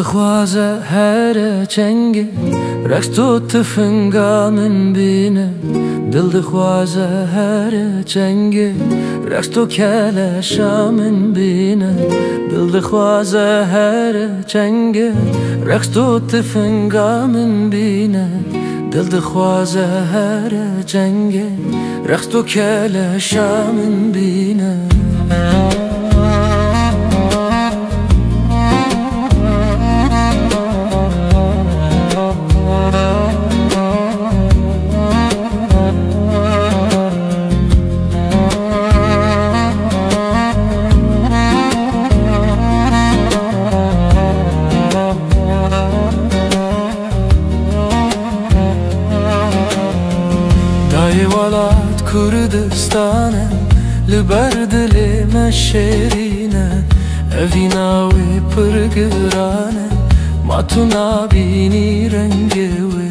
خوازه هر چنگه رقص تو تفنگا من بینه دل خوازه هر چنگه رقص تو کلشا من بینه دل خوازه هر چنگه رقص تو تفنگا من بینه دل خوازه هر چنگه رقص تو کلشا من بینه ولات كردستانه لبردلي مشيرينه أفيناوي برقرانه ما تنابيني رنجوي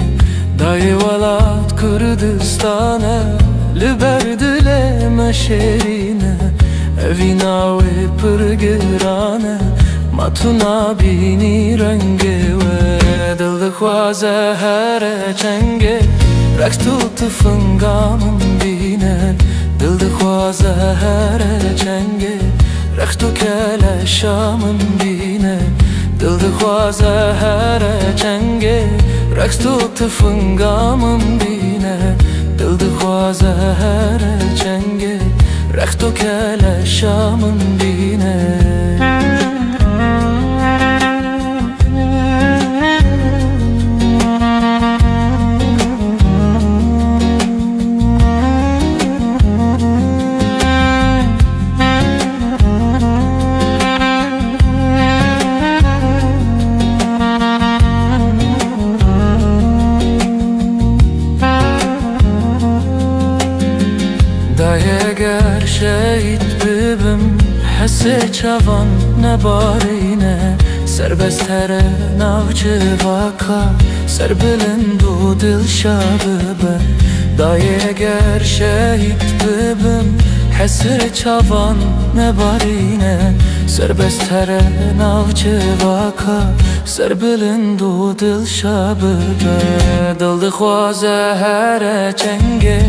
داي ولات كردستانه لبردلي مشيرينه أفيناوي برقرانه ما تنابيني رنجوي دل خوازه هر چنگه رقص تو تفنگامم بینه دل خوازه هر چنگه رقص تو کلشامم بینه دل خوازه هر چنگه رقص تو تفنگامم بینه دل خوازه هر چنگه رقص تو کلشامم بینه اگر شهید ببم حس چوان نبارینه سر بستر نوچه واکا سر بلند و دل شابه دای اگر شهید ببم حس چوان نبارینه سر بستر نوچه واکا سر بلند و دل شابه دل خوازه هر چنگه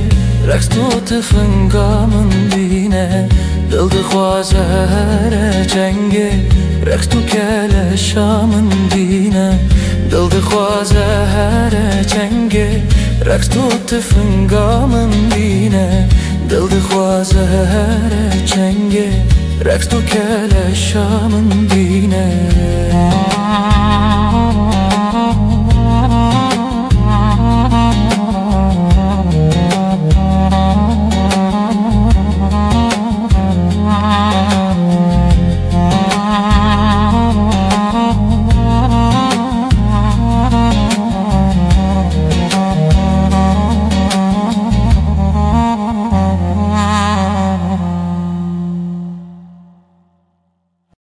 رقص تو تفنگامم بینه دل خوازه هر چنگه رقص تو کلشامم بینه دل خوازه هر چنگه رقص تو تفنگامم بینه دل خوازه هر چنگه رقص تو کلشامم بینه